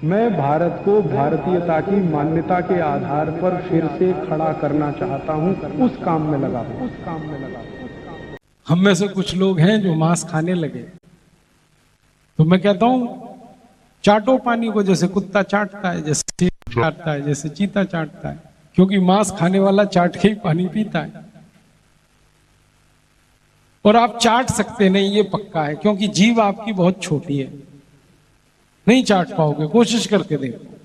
मैं भारत को भारतीयता की मान्यता के आधार पर फिर से खड़ा करना चाहता हूं, उस काम में लगा हूं। हम में से कुछ लोग हैं जो मांस खाने लगे, तो मैं कहता हूं चाटो पानी को, जैसे कुत्ता चाटता है, जैसे चाटता है, जैसे चीता चाटता है, क्योंकि मांस खाने वाला चाट के ही पानी पीता है। और आप चाट सकते नहीं, ये पक्का है, क्योंकि जीभ आपकी बहुत छोटी है, नहीं चाट पाओगे, कोशिश करके देखो।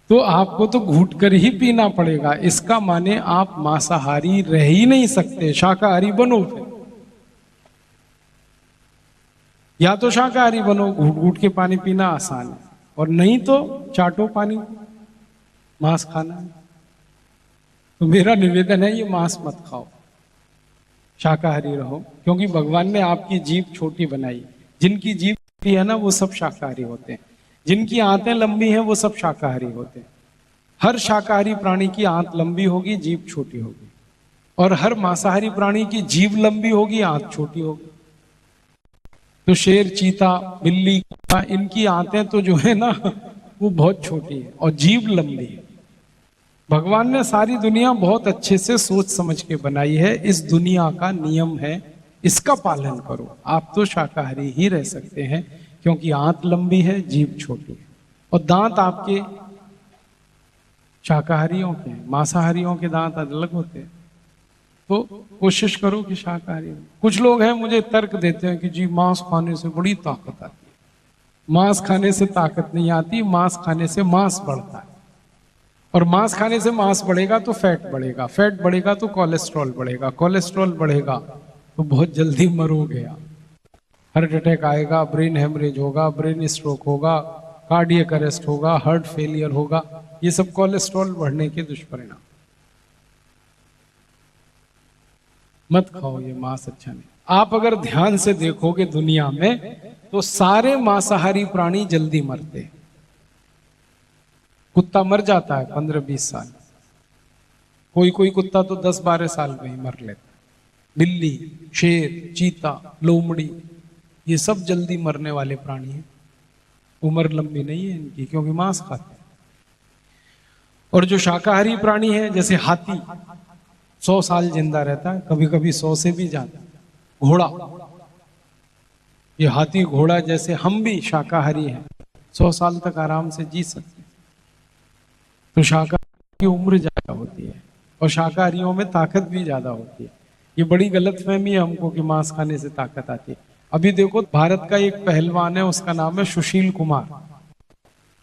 तो आपको तो घूट कर ही पीना पड़ेगा। इसका माने आप मांसाहारी रह ही नहीं सकते, शाकाहारी बनो फिर। या तो शाकाहारी बनो, घूट घूट के पानी पीना आसान है, और नहीं तो चाटो पानी, मांस खाना है। तो मेरा निवेदन है, ये मांस मत खाओ, शाकाहारी रहो, क्योंकि भगवान ने आपकी जीभ छोटी बनाई। जिनकी जीभ छोटी है ना, वो सब शाकाहारी होते हैं। जिनकी आंतें लंबी हैं, वो सब शाकाहारी होते हैं। हर शाकाहारी प्राणी की आंत लंबी होगी, जीभ छोटी होगी, और हर मांसाहारी प्राणी की जीभ लंबी होगी, आंत छोटी होगी। तो शेर, चीता, बिल्ली, इनकी आंतें तो जो है ना, वो बहुत छोटी है और जीभ लंबी है। भगवान ने सारी दुनिया बहुत अच्छे से सोच समझ के बनाई है। इस दुनिया का नियम है, इसका पालन करो। आप तो शाकाहारी ही रह सकते हैं, क्योंकि आंत लंबी है, जीभ छोटी है, और दांत आपके शाकाहारियों के, मांसाहारियों के दांत अलग होते हैं। तो कोशिश करो कि शाकाहारी हो। कुछ लोग हैं मुझे तर्क देते हैं कि जी मांस खाने से बड़ी ताकत आती है। मांस खाने से ताकत नहीं आती, मांस खाने से मांस बढ़ता है, और मांस खाने से मांस बढ़ेगा तो फैट बढ़ेगा, फैट बढ़ेगा तो कोलेस्ट्रॉल बढ़ेगा, कोलेस्ट्रॉल बढ़ेगा तो बहुत जल्दी मरोगे आप। हार्ट अटैक आएगा, ब्रेन हेमरेज होगा, ब्रेन स्ट्रोक होगा, कार्डियक अरेस्ट होगा, हार्ट फेलियर होगा। ये सब कोलेस्ट्रॉल बढ़ने के दुष्परिणाम। मत खाओ ये मांस, अच्छा नहीं। आप अगर ध्यान से देखोगे दुनिया में, तो सारे मांसाहारी प्राणी जल्दी मरते हैं। कुत्ता मर जाता है 15-20 साल, कोई कोई कुत्ता तो 10-12 साल में ही मर लेता है। बिल्ली, शेर, चीता, लोमड़ी, ये सब जल्दी मरने वाले प्राणी हैं। उम्र लंबी नहीं है इनकी, क्योंकि मांस खाते हैं। और जो शाकाहारी प्राणी है, जैसे हाथी 100 साल जिंदा रहता है, कभी कभी 100 से भी ज्यादा। घोड़ा, ये हाथी घोड़ा जैसे हम भी शाकाहारी हैं, 100 साल तक आराम से जी सकते हैं। तो शाकाहारी की उम्र ज्यादा होती है, और शाकाहारियों में ताकत भी ज्यादा होती है। ये बड़ी गलतफहमी है हमको कि मांस खाने से ताकत आती है। अभी देखो, भारत का एक पहलवान है, उसका नाम है सुशील कुमार।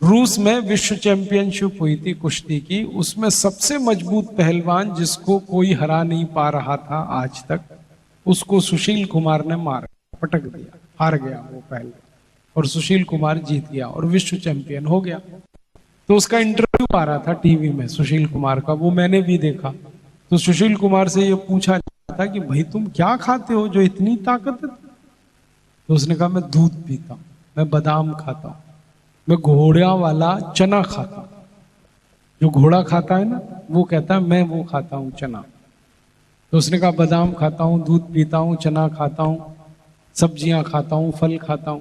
रूस में विश्व चैंपियनशिप हुई थी कुश्ती की, उसमें सबसे मजबूत पहलवान जिसको कोई हरा नहीं पा रहा था आज तक, उसको सुशील कुमार ने मारा, पटक दिया, हार गया वो पहलवान, और सुशील कुमार जीत गया और विश्व चैंपियन हो गया। तो उसका इंटरव्यू आ रहा था टीवी में सुशील कुमार का, वो मैंने भी देखा। तो सुशील कुमार से ये पूछा था कि भाई तुम क्या खाते हो जो इतनी ताकत है? तो उसने कहा मैं दूध पीता हूं, मैं बादाम खाता हूं, मैं घोड़ा वाला चना खाता हूं। जो घोड़ा खाता है ना, वो कहता है मैं वो खाता हूं चना। तो उसने कहा बादाम खाता हूं, दूध पीता हूं, चना खाता हूं, सब्जियां खाता हूं, फल खाता हूं,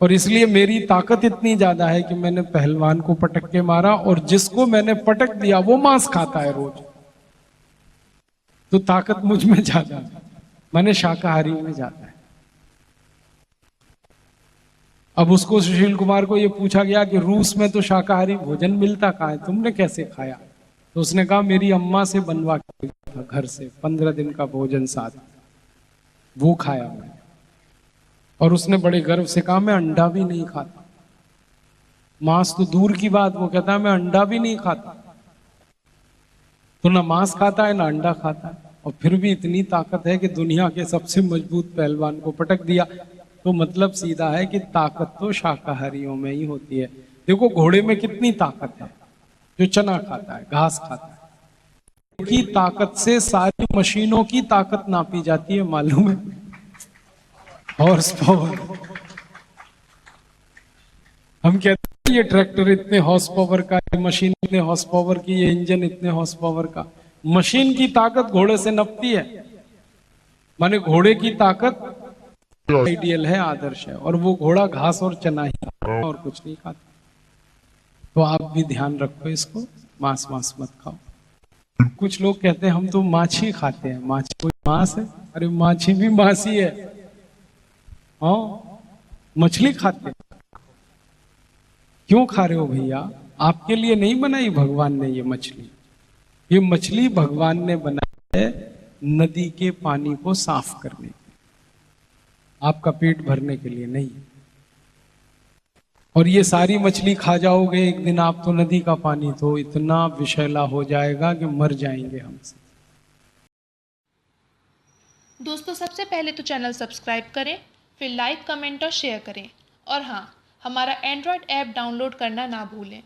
और इसलिए मेरी ताकत इतनी ज्यादा है कि मैंने पहलवान को पटक के मारा, और जिसको मैंने पटक दिया वो मांस खाता है रोज। तो ताकत मुझ में ज्यादा है, मैंने शाकाहारी में ज्यादा है। अब उसको, सुशील कुमार को, ये पूछा गया कि रूस में तो शाकाहारी भोजन मिलता कहाँ है, तुमने कैसे खाया? तो उसने कहा मेरी अम्मा से बनवा के था घर से, 15 दिन का भोजन साथ, वो खाया मैंने। और उसने बड़े गर्व से कहा मैं अंडा भी नहीं खाता, मांस तो दूर की बात, वो कहता है मैं अंडा भी नहीं खाता। तो ना मांस खाता है ना अंडा खाता है, और फिर भी इतनी ताकत है कि दुनिया के सबसे मजबूत पहलवान को पटक दिया। तो मतलब सीधा है कि ताकत तो शाकाहारियों में ही होती है। देखो घोड़े में कितनी ताकत है, जो चना खाता है, घास खाता है। की ताकत से सारी मशीनों की ताकत नापी जाती है, मालूम है? Horse power. हम कहते हैं ये ट्रैक्टर इतने हॉर्स पावर का, ये मशीन इतने हॉर्स पावर की, ये इंजन इतने हॉर्स पावर का। मशीन की ताकत घोड़े से नपती है, माने घोड़े की ताकत आइडियल है, आदर्श है, और वो घोड़ा घास और चना ही खाता और कुछ नहीं खाता। तो आप भी ध्यान रखो इसको, मांस मांस मत खाओ। कुछ लोग कहते हैं हम तो माछी खाते हैं, माछी कोई मांस है? अरे माछी भी मांस ही है। हाँ, मछली खाते हैं। क्यों खा रहे हो भैया? आपके लिए नहीं बनाई भगवान ने ये मछली। ये मछली भगवान ने बनाई है नदी के पानी को साफ करने के लिए, आपका पेट भरने के लिए नहीं। और ये सारी मछली खा जाओगे एक दिन आप तो नदी का पानी तो इतना विषैला हो जाएगा कि मर जाएंगे हमसे। दोस्तों, सबसे पहले तो चैनल सब्सक्राइब करें, फिर लाइक, कमेंट और शेयर करें। और हाँ, हमारा एंड्रॉयड ऐप डाउनलोड करना ना भूलें।